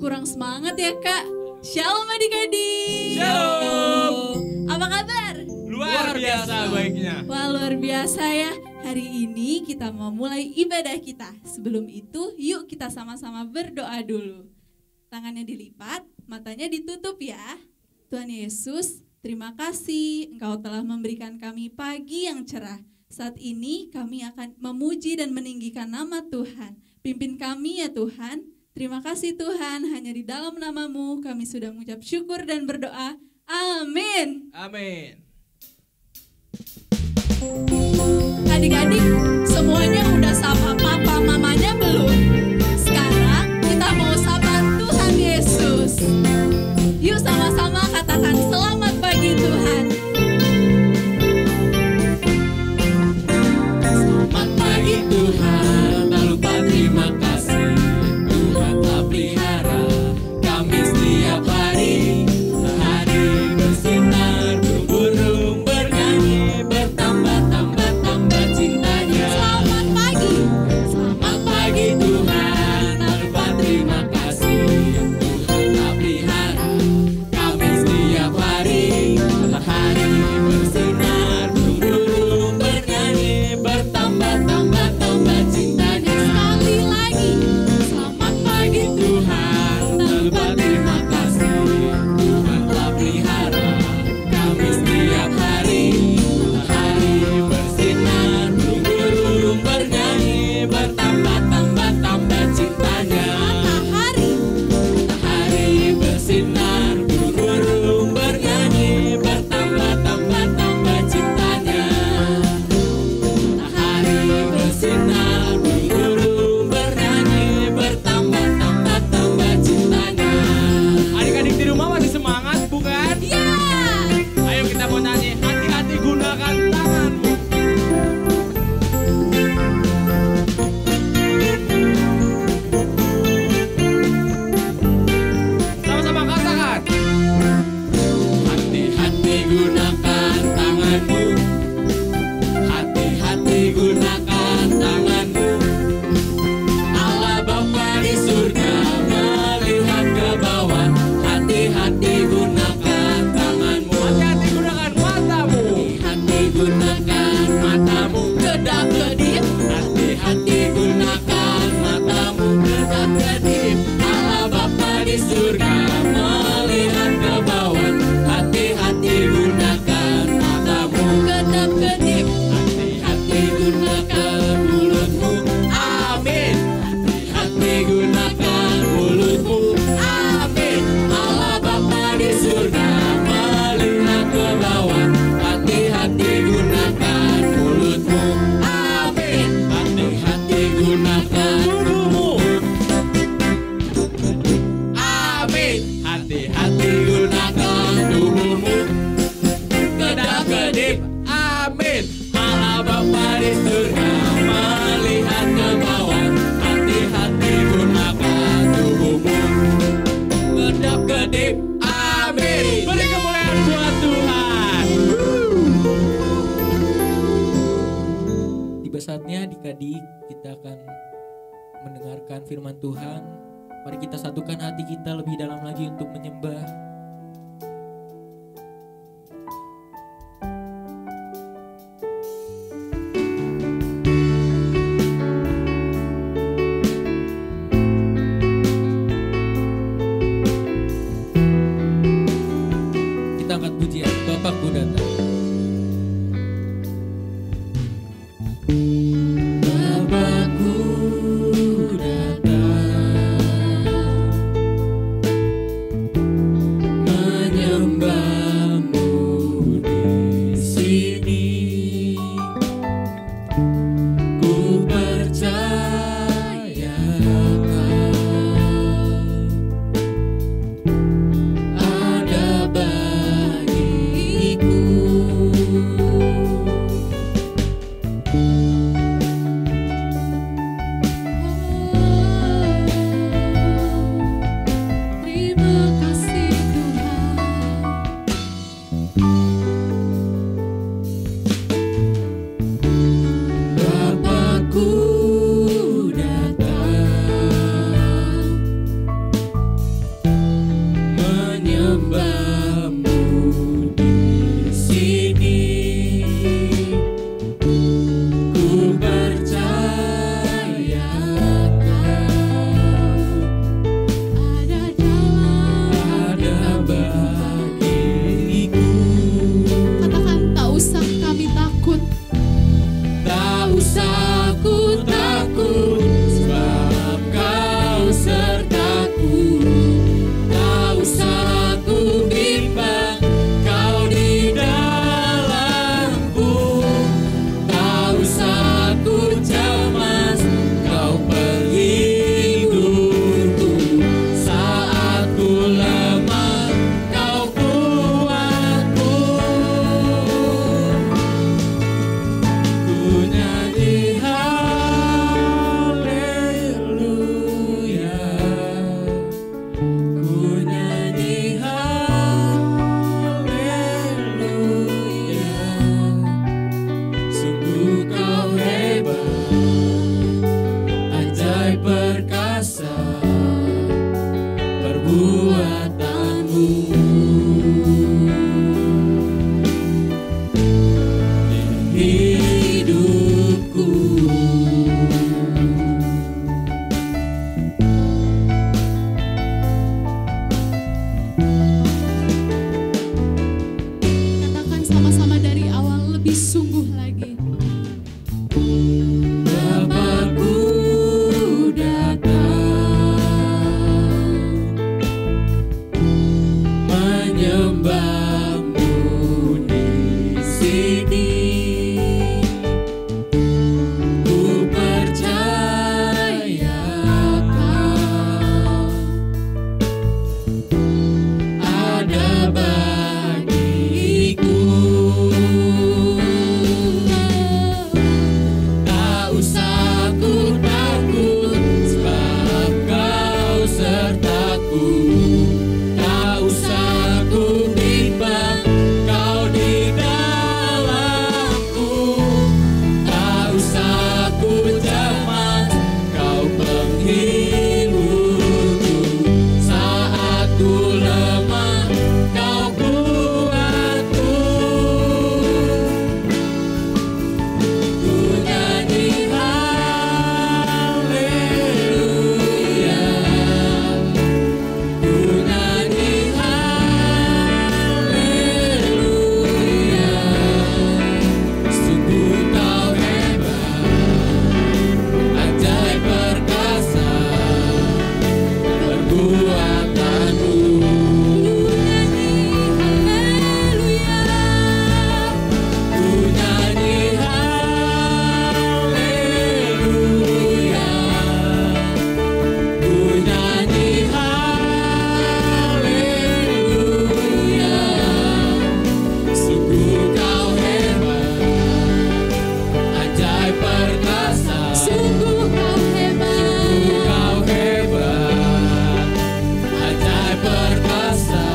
kurang semangat ya Kak. Shalom adik-adik. Shalom. Apa kabar? Luar biasa baiknya. Wah, luar biasa ya. Hari ini kita mau mulai ibadah kita. Sebelum itu yuk kita sama-sama berdoa dulu. Tangannya dilipat, matanya ditutup ya. Tuhan Yesus, terima kasih Engkau telah memberikan kami pagi yang cerah. Saat ini kami akan memuji dan meninggikan nama Tuhan. Pimpin kami ya Tuhan. Terima kasih Tuhan, hanya di dalam nama-Mu kami sudah mengucap syukur dan berdoa. Amin. Amin. Adik-adik, semuanya udah sapa papa mamanya belum? Sekarang kita mau sapa Tuhan Yesus. Yuk sama-sama katakan selamat pagi Tuhan. Selamat pagi Tuhan, tak lupa terima kasih. Tuhan telah pelihara kami setiap hari. Matahari bersinar, burung-burung bernyanyi, bertambah-tambah cintanya. Selamat pagi. Selamat pagi Tuhan, tak lupa terima kasih. Tuhan telah pelihara kami setiap hari. Matahari bersinar, burung-burung bernyanyi, bertambah-tambah cintanya. Sekali lagi. Selamat pagi Tuhan, tak lupa terima kasih. Tuhan telah pelihara kami setiap hari. Matahari bersinar, burung-burung bernyanyi, bertambah-tambah cintanya. Matahari bersinar, burung-burung bernyanyi, bertambah-tambah cintanya. Matahari bersinar, burung-burung bernyanyi, bertambah-tambah cintanya. Adik-adik di rumah masih semangat bukan? Ya. Ayo kita mau nyanyi, hati-hati gunakan tanganmu. Sama-sama katakan. Hati-hati gunakan tanganmu. Hati-hati gunakan tanganmu. Allah Bapa di surga melihat ke bawah. Hati-hati gunakan tanganmu. Hati-hati gunakan matamu. Hati gunakan matamu. Kedap-kedip. Hati-hati gunakan matamu. Kedap-kedip. Allah Bapa di surga melihat ke bawah. Hati-hati gunakan matamu. Kedap-kedip. Hati-hati gunakan mulutmu. Amin. Hati-hati gunakan mulutmu. Amin. Allah Bapa di surga melihat ke bawah. Hati-hati gunakan mulutmu. Amin. Hati-hati gunakan tubuhmu. Amin. Hati-hati gunakan tubuhmu. Kedap-kedip. Amin. Allah Bapa di surga melihat ke bawah. Hati-hati gunakan tubuhmu. Kedap-kedip. Amin. Beri kemuliaan buat Tuhan. Tiba saatnya adik-adik kita akan mendengarkan firman Tuhan. Mari kita satukan hati kita lebih dalam lagi untuk menyembah. Kita angkat pujian, Bapakku datang. Bapakku datang. sertaku. Tak usah aku bimbang, Kau di dalamku. Tak usah aku cemas, Kau penghiburku. Saat ku lemah, Kau kuatku. Ku nyanyi haleluya, ku nyanyi haleluya. Sungguh Kau hebat, ajaib perkasa perbuatanmu. Di hidupku. Katakan sama-sama dari awal lebih sungguh lagi. Bapakku datang menyembahmu di sini. Ku percaya Kau ada bagiku. Tak usah ku takut, sebab Kau sertaku. Tak usah ku bimbang, Kau di dalamku. Tak usah ku cemas, Kau penghiburku. Saat ku lemah, Kau kuatku. Ku nyanyi haleluya, ku nyanyi haleluya. Sungguh Kau hebat, ajaib perkasa perbuatanmu. Ku nyanyi haleluya, ku nyanyi haleluya. Sungguh Kau hebat, ajaib perkasa. Sungguh Kau Sungguh Kau hebat, ajaib perkasa.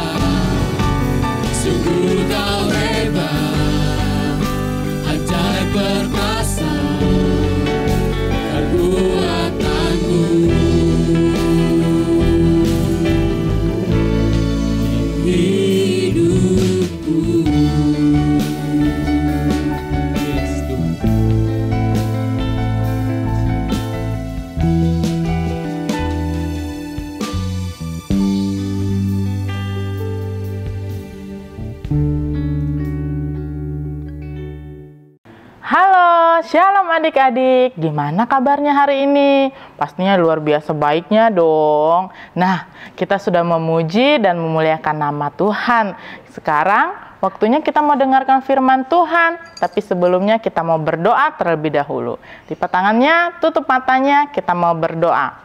Sungguh Kau hebat, ajaib perkasa perbuatanmu. Hidupku. Yes, Tuhan. Halo, shalom adik-adik. Gimana kabarnya hari ini? Pastinya luar biasa baiknya dong. Nah, kita sudah memuji dan memuliakan nama Tuhan. Sekarang waktunya kita mau dengarkan firman Tuhan. Tapi sebelumnya kita mau berdoa terlebih dahulu. Lipat tangannya, tutup matanya, kita mau berdoa.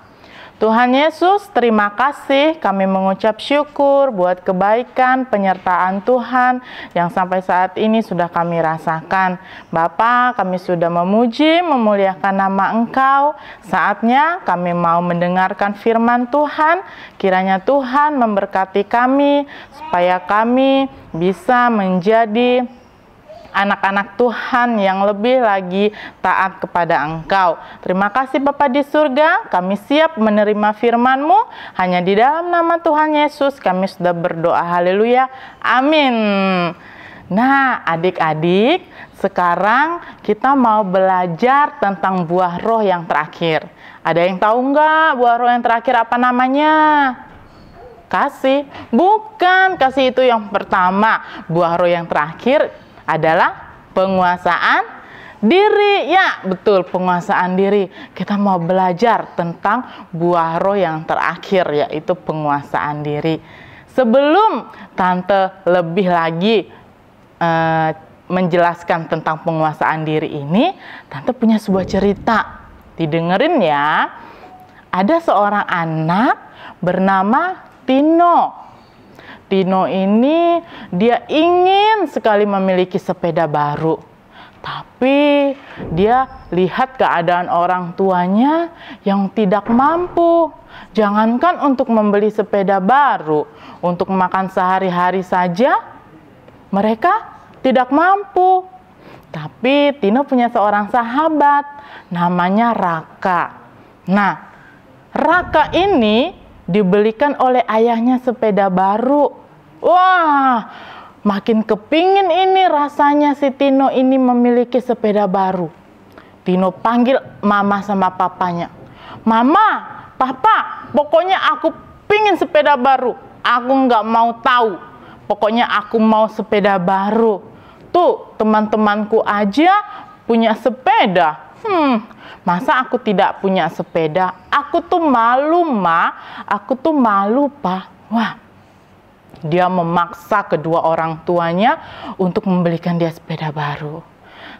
Tuhan Yesus, terima kasih. Kami mengucap syukur buat kebaikan, penyertaan Tuhan yang sampai saat ini sudah kami rasakan. Bapa, kami sudah memuji, memuliakan nama Engkau. Saatnya kami mau mendengarkan firman Tuhan. Kiranya Tuhan memberkati kami, supaya kami bisa menjadi anak-anak Tuhan yang lebih lagi taat kepada Engkau. Terima kasih Bapa di surga, kami siap menerima firman-Mu. Hanya di dalam nama Tuhan Yesus kami sudah berdoa. Haleluya. Amin. Nah, adik-adik, sekarang kita mau belajar tentang buah roh yang terakhir. Ada yang tahu nggak buah roh yang terakhir apa namanya? Kasih. Bukan, kasih itu yang pertama. Buah roh yang terakhir adalah penguasaan diri. Ya, betul, penguasaan diri. Kita mau belajar tentang buah roh yang terakhir, yaitu penguasaan diri. Sebelum Tante lebih lagi menjelaskan tentang penguasaan diri ini, Tante punya sebuah cerita. Didengerin ya. Ada seorang anak bernama Tino. Tino ini dia ingin sekali memiliki sepeda baru. Tapi dia lihat keadaan orang tuanya yang tidak mampu. Jangankan untuk membeli sepeda baru, untuk makan sehari-hari saja mereka tidak mampu. Tapi Tino punya seorang sahabat namanya Raka. Nah, Raka ini dibelikan oleh ayahnya sepeda baru. Wah, makin kepingin ini rasanya si Tino ini memiliki sepeda baru. Tino panggil mama sama papanya. Mama, papa, pokoknya aku pingin sepeda baru. Aku nggak mau tahu. Pokoknya aku mau sepeda baru. Tuh, teman-temanku aja punya sepeda. Masa aku tidak punya sepeda? Aku tuh malu, Ma. Aku tuh malu, Pa. Wah, dia memaksa kedua orang tuanya untuk membelikan dia sepeda baru.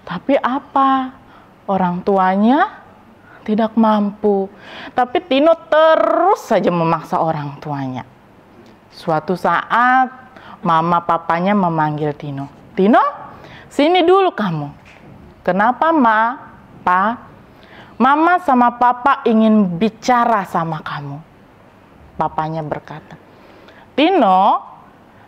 Tapi apa? Orang tuanya tidak mampu. Tapi Tino terus saja memaksa orang tuanya. Suatu saat, mama papanya memanggil Tino. Tino, sini dulu kamu. Kenapa, Ma? Pa? Mama sama papa ingin bicara sama kamu. Papanya berkata, Tino,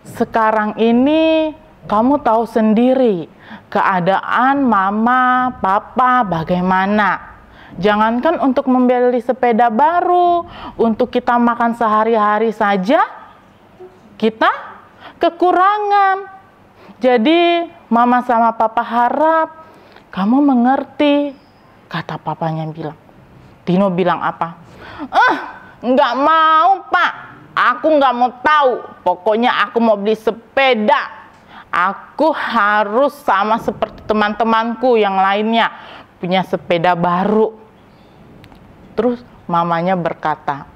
sekarang ini kamu tahu sendiri keadaan mama, papa bagaimana. Jangankan untuk membeli sepeda baru, untuk kita makan sehari-hari saja, kita kekurangan. Jadi mama sama papa harap kamu mengerti. Kata papanya bilang. Tino bilang apa? Nggak mau, Pak. Aku nggak mau tahu. Pokoknya aku mau beli sepeda. Aku harus sama seperti teman-temanku yang lainnya. Punya sepeda baru. Terus mamanya berkata,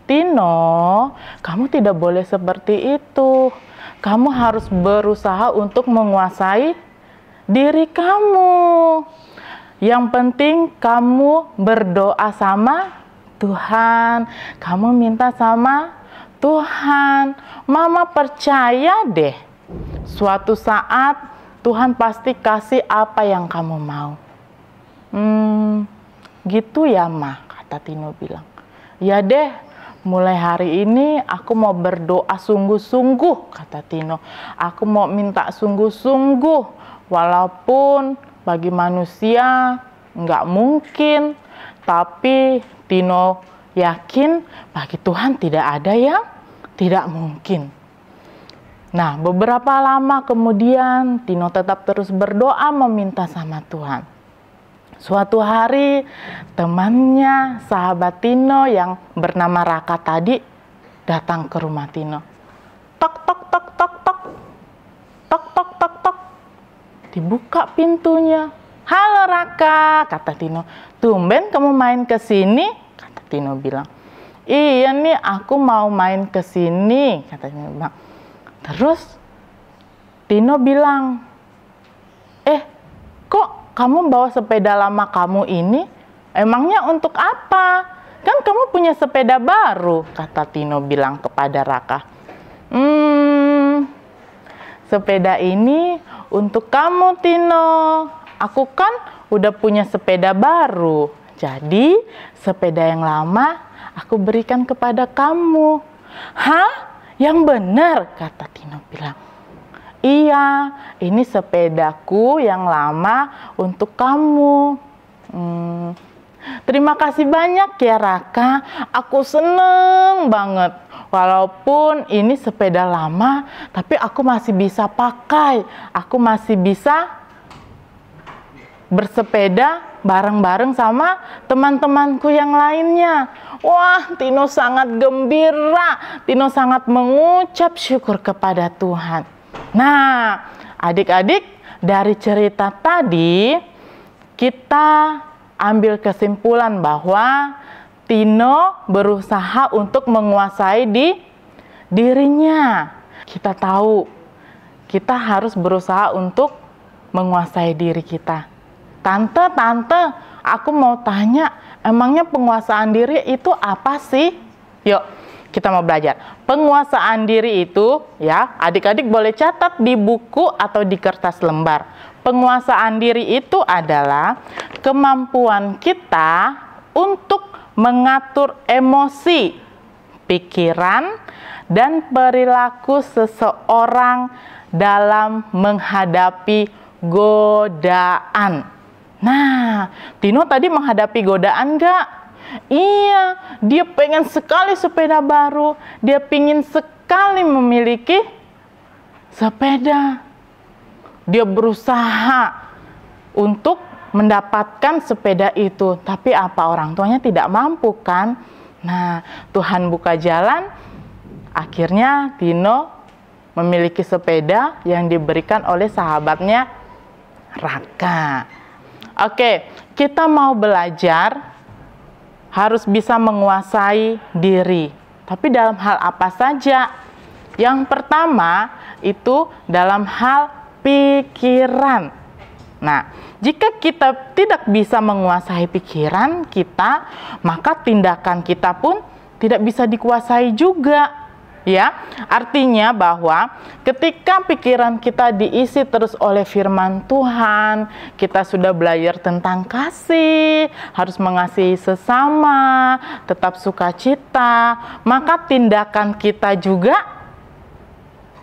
Tino, kamu tidak boleh seperti itu. Kamu harus berusaha untuk menguasai diri kamu. Yang penting kamu berdoa sama Tuhan. Kamu minta sama Tuhan. Mama percaya deh. Suatu saat Tuhan pasti kasih apa yang kamu mau. Gitu ya, Ma, kata Tino bilang. Ya deh, mulai hari ini aku mau berdoa sungguh-sungguh, kata Tino. Aku mau minta sungguh-sungguh. Walaupun bagi manusia nggak mungkin, tapi Tino yakin bagi Tuhan tidak ada yang tidak mungkin. Nah, beberapa lama kemudian Tino tetap terus berdoa meminta sama Tuhan. Suatu hari temannya, sahabat Tino yang bernama Raka tadi datang ke rumah Tino. Tok tok tok tok tok. Tok tok tok tok. Dibuka pintunya. Halo Raka, kata Tino. Tumben kamu main ke sini, kata Tino bilang. Iya nih, aku mau main ke sini, kata Tino bilang. Terus Tino bilang, kok kamu bawa sepeda lama kamu ini? Emangnya untuk apa? Kan kamu punya sepeda baru, kata Tino bilang kepada Raka. Sepeda ini untuk kamu, Tino. Aku kan udah punya sepeda baru. Jadi sepeda yang lama aku berikan kepada kamu. Hah? Yang benar, kata Tino bilang. Iya, ini sepedaku yang lama untuk kamu. Terima kasih banyak ya Raka. Aku seneng banget. Walaupun ini sepeda lama, tapi aku masih bisa pakai. Aku masih bisa bersepeda bareng-bareng sama teman-temanku yang lainnya. Wah, Tino sangat gembira. Tino sangat mengucap syukur kepada Tuhan. Nah, adik-adik, dari cerita tadi kita ambil kesimpulan bahwa Tino berusaha untuk menguasai dirinya. Kita tahu kita harus berusaha untuk menguasai diri kita. Tante, aku mau tanya, emangnya penguasaan diri itu apa sih? Yuk, kita mau belajar. Penguasaan diri itu, ya, adik-adik boleh catat di buku atau di kertas lembar. Penguasaan diri itu adalah kemampuan kita untuk mengatur emosi, pikiran, dan perilaku seseorang dalam menghadapi godaan. Nah, Tino tadi menghadapi godaan nggak? Iya, dia pengen sekali sepeda baru. Dia pengen sekali memiliki sepeda. Dia berusaha untuk mendapatkan sepeda itu. Tapi apa, orang tuanya tidak mampu kan? Nah, Tuhan buka jalan. Akhirnya Tino memiliki sepeda yang diberikan oleh sahabatnya Raka. Oke, kita mau belajar harus bisa menguasai diri. Tapi dalam hal apa saja? Yang pertama itu dalam hal pikiran. Nah, jika kita tidak bisa menguasai pikiran kita, maka tindakan kita pun tidak bisa dikuasai juga. Ya, artinya bahwa ketika pikiran kita diisi terus oleh firman Tuhan, kita sudah belajar tentang kasih, harus mengasihi sesama, tetap sukacita, maka tindakan kita juga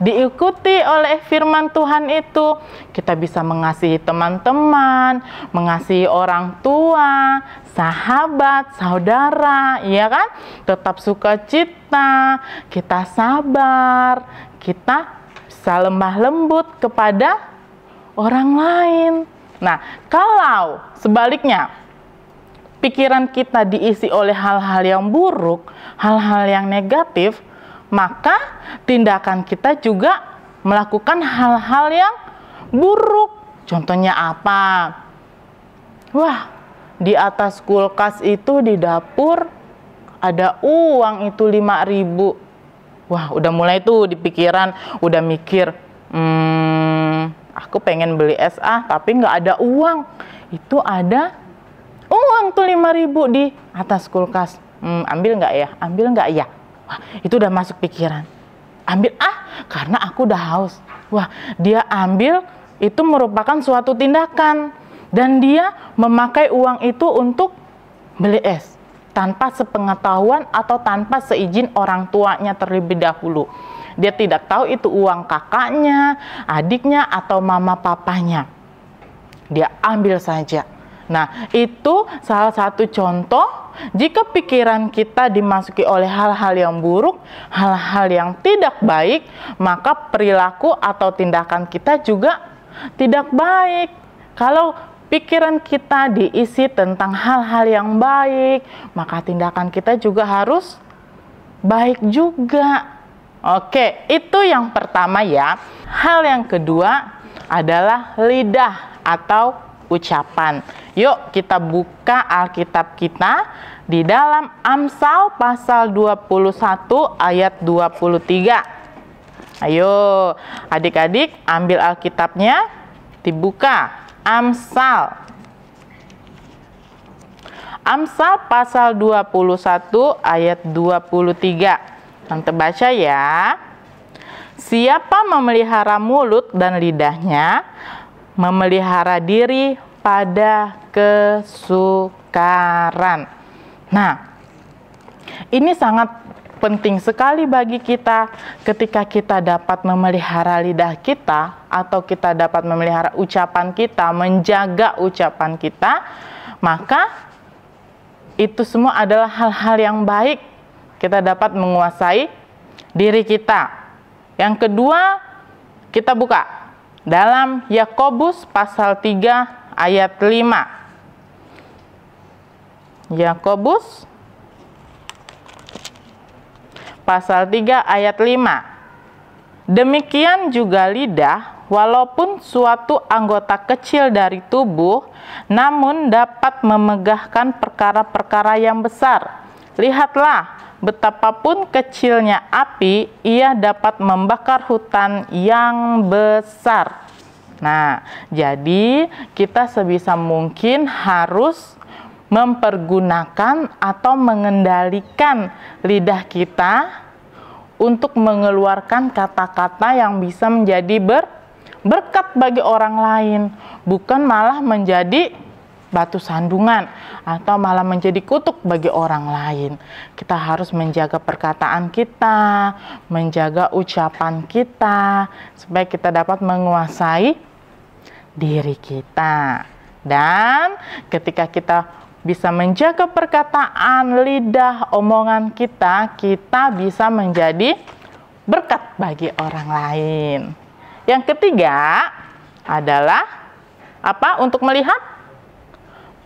diikuti oleh firman Tuhan itu. Kita bisa mengasihi teman-teman, mengasihi orang tua, sahabat, saudara, ya kan? Tetap sukacita, kita sabar, kita bisa lemah lembut kepada orang lain. Nah, kalau sebaliknya pikiran kita diisi oleh hal-hal yang buruk, hal-hal yang negatif, maka tindakan kita juga melakukan hal-hal yang buruk. Contohnya apa? Wah, di atas kulkas itu di dapur ada uang itu 5.000. Wah, udah mulai tuh di pikiran, udah mikir, aku pengen beli es tapi nggak ada uang. Itu ada uang tuh 5.000 di atas kulkas. Ambil nggak ya? Ambil nggak ya? Wah, itu udah masuk pikiran. Ambil karena aku udah haus. Wah, dia ambil itu merupakan suatu tindakan. Dan dia memakai uang itu untuk beli es. Tanpa sepengetahuan atau tanpa seizin orang tuanya terlebih dahulu. Dia tidak tahu itu uang kakaknya, adiknya, atau mama papanya. Dia ambil saja. Nah, itu salah satu contoh jika pikiran kita dimasuki oleh hal-hal yang buruk, hal-hal yang tidak baik, maka perilaku atau tindakan kita juga tidak baik. Kalau pikiran kita diisi tentang hal-hal yang baik, maka tindakan kita juga harus baik juga. Oke, itu yang pertama ya. Hal yang kedua adalah lidah atau ucapan. Yuk kita buka Alkitab kita di dalam Amsal pasal 21 ayat 23. Ayo adik-adik ambil Alkitabnya, dibuka. Amsal pasal 21 ayat 23. Tante baca ya. Siapa memelihara mulut dan lidahnya, memelihara diri pada kesukaran. Nah, ini sangat penting sekali bagi kita ketika kita dapat memelihara lidah kita atau kita dapat memelihara ucapan kita, menjaga ucapan kita, maka itu semua adalah hal-hal yang baik. Kita dapat menguasai diri kita. Yang kedua, kita buka dalam Yakobus pasal 3 ayat 5. Yakobus pasal 3 ayat 5. Demikian juga lidah, walaupun suatu anggota kecil dari tubuh, namun dapat memegahkan perkara-perkara yang besar. Lihatlah, betapapun kecilnya api, ia dapat membakar hutan yang besar. Nah, jadi kita sebisa mungkin harus mempergunakan atau mengendalikan lidah kita untuk mengeluarkan kata-kata yang bisa menjadi berkat bagi orang lain, bukan malah menjadi batu sandungan atau malah menjadi kutuk bagi orang lain. Kita harus menjaga perkataan kita, menjaga ucapan kita, supaya kita dapat menguasai diri kita. Dan ketika kita bisa menjaga perkataan, lidah, omongan kita, kita bisa menjadi berkat bagi orang lain. Yang ketiga adalah apa? Untuk melihat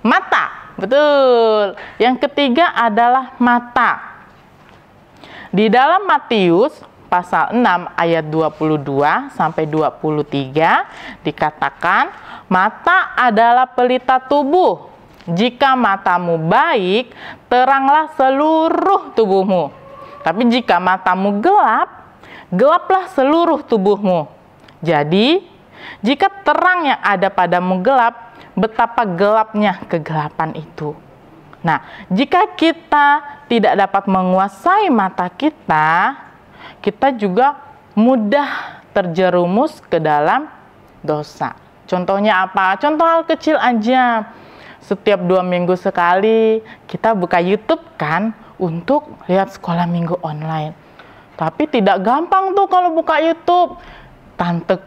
mata. Betul. Yang ketiga adalah mata. Di dalam Matius pasal 6 ayat 22 sampai 23 dikatakan, mata adalah pelita tubuh. Jika matamu baik, teranglah seluruh tubuhmu. Tapi jika matamu gelap, gelaplah seluruh tubuhmu. Jadi, jika terang yang ada padamu gelap, betapa gelapnya kegelapan itu. Nah, jika kita tidak dapat menguasai mata kita, kita juga mudah terjerumus ke dalam dosa. Contohnya apa? Contoh hal kecil aja. Setiap 2 minggu sekali kita buka YouTube kan untuk lihat sekolah minggu online. Tapi tidak gampang tuh kalau buka YouTube. Tante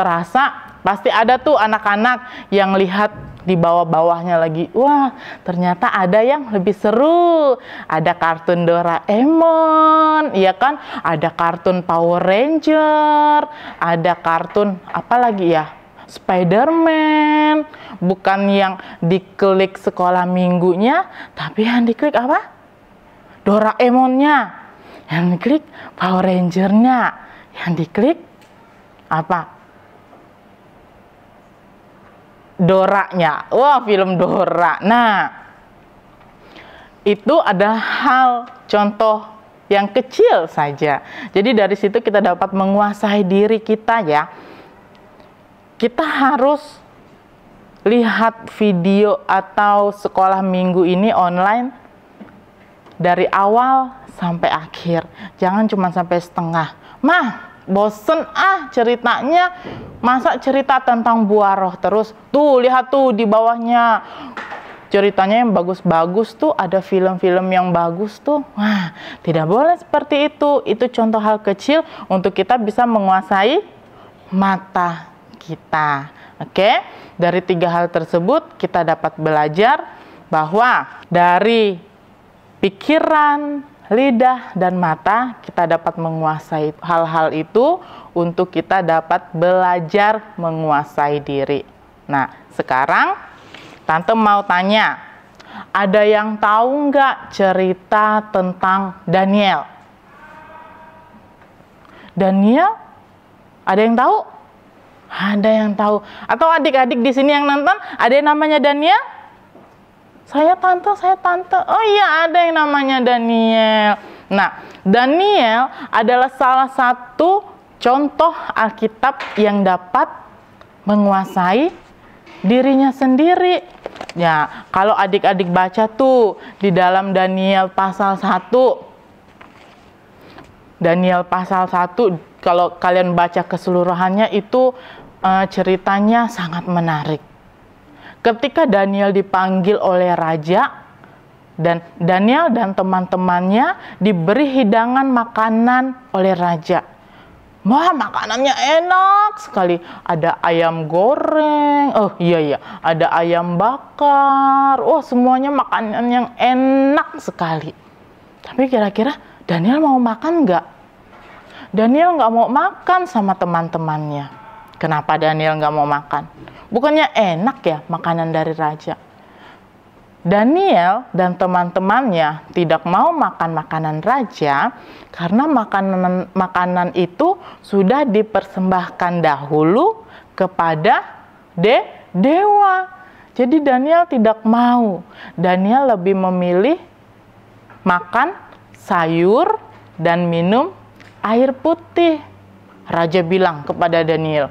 rasa pasti ada tuh anak-anak yang lihat di bawah-bawahnya lagi. Wah, ternyata ada yang lebih seru. Ada kartun Doraemon, ya kan? Ada kartun Power Ranger, ada kartun apa lagi ya? Spider-Man. Bukan yang diklik sekolah minggunya, tapi yang diklik apa? Doraemonnya. Yang diklik Power Ranger-nya. Yang diklik apa? Doranya. Wah, film Dora. Nah, itu adalah hal contoh yang kecil saja. Jadi dari situ kita dapat menguasai diri kita ya. Kita harus lihat video atau sekolah minggu ini online dari awal sampai akhir. Jangan cuma sampai setengah. Mah, bosen ceritanya. Masa cerita tentang buah roh terus? Tuh, lihat tuh di bawahnya. Ceritanya yang bagus-bagus tuh, ada film-film yang bagus tuh. Wah, tidak boleh seperti itu. Itu contoh hal kecil untuk kita bisa menguasai mata kita. Oke, dari 3 hal tersebut kita dapat belajar bahwa dari pikiran, lidah, dan mata kita dapat menguasai hal-hal itu untuk kita dapat belajar menguasai diri. Nah, sekarang Tante mau tanya, ada yang tahu nggak cerita tentang Daniel? Daniel? Ada yang tahu? Ada yang tahu. Atau adik-adik di sini yang nonton, ada yang namanya Daniel? Saya tante. Oh iya, ada yang namanya Daniel. Nah, Daniel adalah salah satu contoh Alkitab yang dapat menguasai dirinya sendiri. Ya, kalau adik-adik baca tuh di dalam Daniel pasal 1. Daniel pasal 1, kalau kalian baca keseluruhannya itu ceritanya sangat menarik. Ketika Daniel dipanggil oleh raja, dan Daniel dan teman-temannya diberi hidangan makanan oleh raja. Wah, makanannya enak sekali. Ada ayam goreng, ada ayam bakar. Oh, semuanya makanan yang enak sekali. Tapi kira-kira Daniel mau makan nggak? Daniel nggak mau makan sama teman-temannya. Kenapa Daniel nggak mau makan? Bukannya enak ya makanan dari raja? Daniel dan teman-temannya tidak mau makan makanan raja karena makanan itu sudah dipersembahkan dahulu kepada dewa. Jadi Daniel tidak mau. Daniel lebih memilih makan sayur dan minum air putih. Raja bilang kepada Daniel,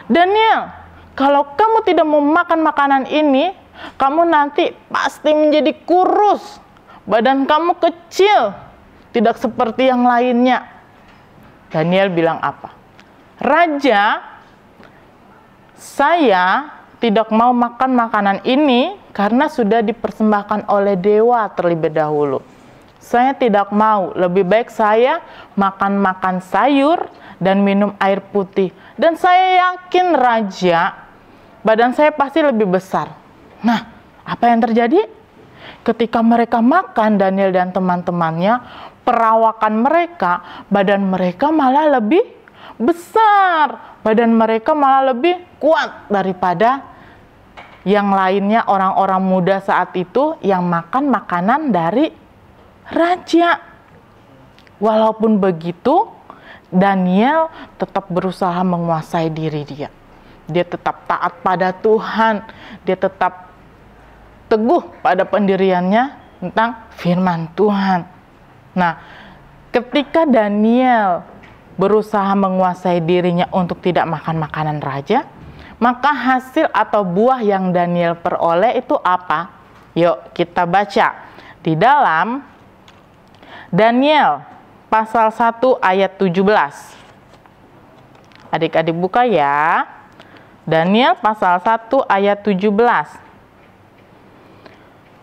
"Daniel, kalau kamu tidak mau makan makanan ini, kamu nanti pasti menjadi kurus. Badan kamu kecil, tidak seperti yang lainnya." Daniel bilang apa? "Raja, saya tidak mau makan makanan ini karena sudah dipersembahkan oleh dewa terlebih dahulu. Saya tidak mau, lebih baik saya makan sayur dan minum air putih. Dan saya yakin Raja, badan saya pasti lebih besar." Nah, apa yang terjadi? Ketika mereka makan, Daniel dan teman-temannya, perawakan mereka, badan mereka malah lebih besar. Badan mereka malah lebih kuat daripada yang lainnya, orang-orang muda saat itu yang makan makanan dari raja. Walaupun begitu, Daniel tetap berusaha menguasai diri dia. Dia tetap taat pada Tuhan. Dia tetap teguh pada pendiriannya tentang firman Tuhan. Nah, ketika Daniel berusaha menguasai dirinya untuk tidak makan makanan raja, maka hasil atau buah yang Daniel peroleh itu apa? Yuk kita baca di dalam Daniel pasal 1 ayat 17. Adik-adik buka ya. Daniel pasal 1 ayat 17.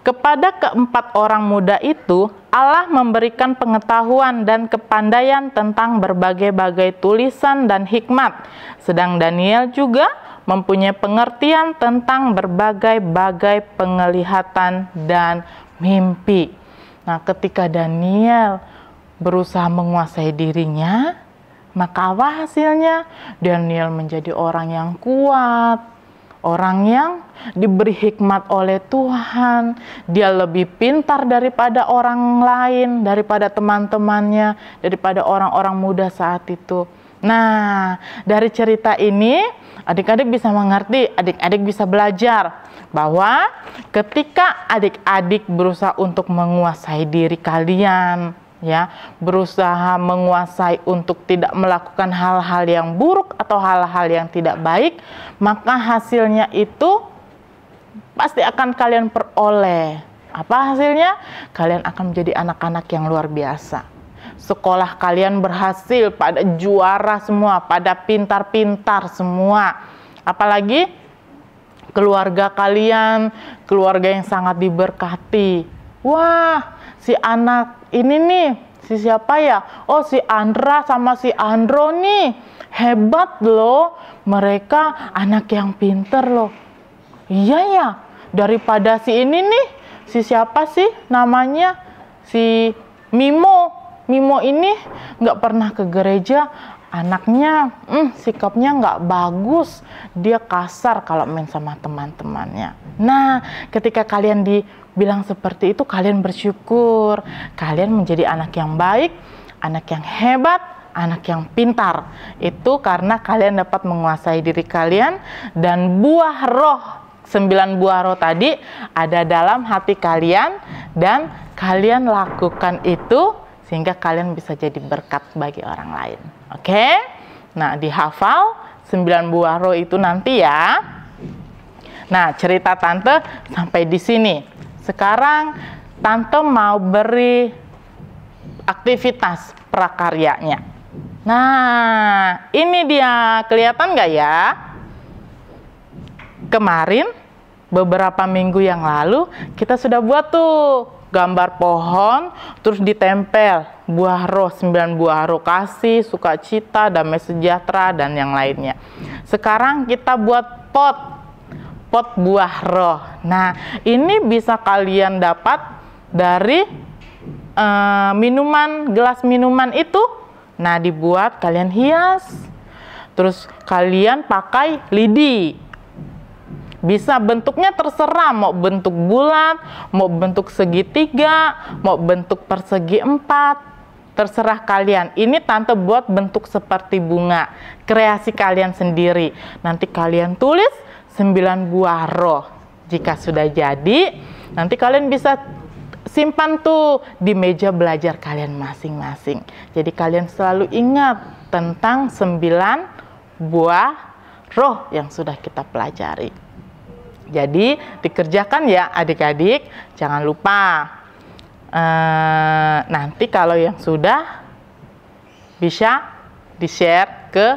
Kepada keempat orang muda itu, Allah memberikan pengetahuan dan kepandaian tentang berbagai-bagai tulisan dan hikmat. Sedang Daniel juga mempunyai pengertian tentang berbagai-bagai penglihatan dan mimpi. Nah, ketika Daniel berusaha menguasai dirinya, maka apa hasilnya? Daniel menjadi orang yang kuat, orang yang diberi hikmat oleh Tuhan. Dia lebih pintar daripada orang lain, daripada teman-temannya, daripada orang-orang muda saat itu. Nah, dari cerita ini adik-adik bisa mengerti, adik-adik bisa belajar bahwa ketika adik-adik berusaha untuk menguasai diri kalian, ya, berusaha menguasai untuk tidak melakukan hal-hal yang buruk atau hal-hal yang tidak baik, maka hasilnya itu pasti akan kalian peroleh. Apa hasilnya? Kalian akan menjadi anak-anak yang luar biasa. Sekolah kalian berhasil, pada juara semua, pada pintar-pintar semua. Apalagi keluarga kalian, keluarga yang sangat diberkati. Wah, si anak ini nih, si siapa ya? Oh, si Andra sama si Andro nih, hebat loh. Mereka anak yang pinter loh. Iya ya, daripada si ini nih, si siapa sih namanya? Si Mimo. Mimo ini nggak pernah ke gereja, anaknya sikapnya nggak bagus, dia kasar kalau main sama teman-temannya. Nah, ketika kalian dibilang seperti itu, kalian bersyukur, kalian menjadi anak yang baik, anak yang hebat, anak yang pintar. Itu karena kalian dapat menguasai diri kalian, dan buah roh, 9 buah roh tadi ada dalam hati kalian, dan kalian lakukan itu sehingga kalian bisa jadi berkat bagi orang lain. Oke? Nah, dihafal 9 buah roh itu nanti ya. Nah, cerita tante sampai di sini. Sekarang tante mau beri aktivitas prakaryanya. Nah, ini dia. Kelihatan nggak ya? Kemarin, beberapa minggu yang lalu, kita sudah buat tuh gambar pohon, terus ditempel buah roh, 9 buah roh, kasih, sukacita, damai sejahtera, dan yang lainnya. Sekarang kita buat pot buah roh. Nah, ini bisa kalian dapat dari minuman, gelas minuman itu. Nah, dibuat, kalian hias, terus kalian pakai lidi. Bisa bentuknya terserah, mau bentuk bulat, mau bentuk segitiga, mau bentuk persegi 4, terserah kalian. Ini tante buat bentuk seperti bunga, kreasi kalian sendiri. Nanti kalian tulis 9 buah roh. Jika sudah jadi, nanti kalian bisa simpan tuh di meja belajar kalian masing-masing. Jadi kalian selalu ingat tentang 9 buah roh yang sudah kita pelajari. Jadi dikerjakan ya adik-adik, jangan lupa. Nanti kalau yang sudah bisa di-share ke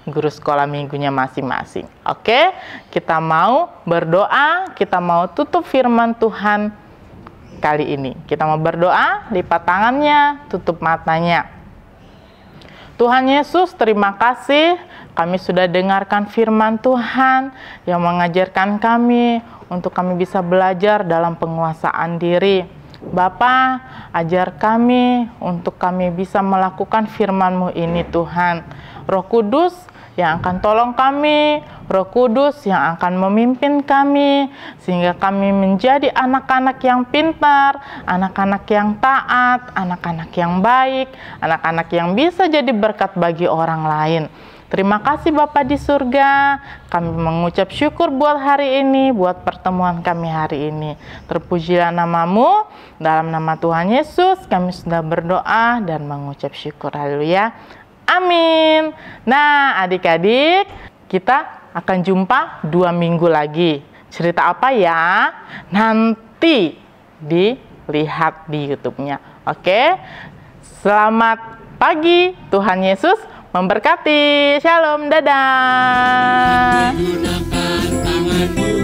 guru sekolah minggunya masing-masing. Oke, kita mau berdoa, kita mau tutup firman Tuhan kali ini. Kita mau berdoa, lipat tangannya, tutup matanya. Tuhan Yesus, terima kasih kami sudah dengarkan firman Tuhan yang mengajarkan kami untuk kami bisa belajar dalam penguasaan diri. Bapa, ajar kami untuk kami bisa melakukan firman-Mu ini Tuhan. Roh Kudus yang akan tolong kami, Roh Kudus yang akan memimpin kami, sehingga kami menjadi anak-anak yang pintar, anak-anak yang taat, anak-anak yang baik, anak-anak yang bisa jadi berkat bagi orang lain. Terima kasih Bapa di surga, kami mengucap syukur buat hari ini, buat pertemuan kami hari ini. Terpujilah nama-Mu, dalam nama Tuhan Yesus kami sudah berdoa dan mengucap syukur. Haleluya. Amin. Nah, adik-adik, kita akan jumpa 2 minggu lagi. Cerita apa ya? Nanti dilihat di YouTube-nya. Oke? Selamat pagi. Tuhan Yesus memberkati. Shalom. Dadah. Gunakan tanganmu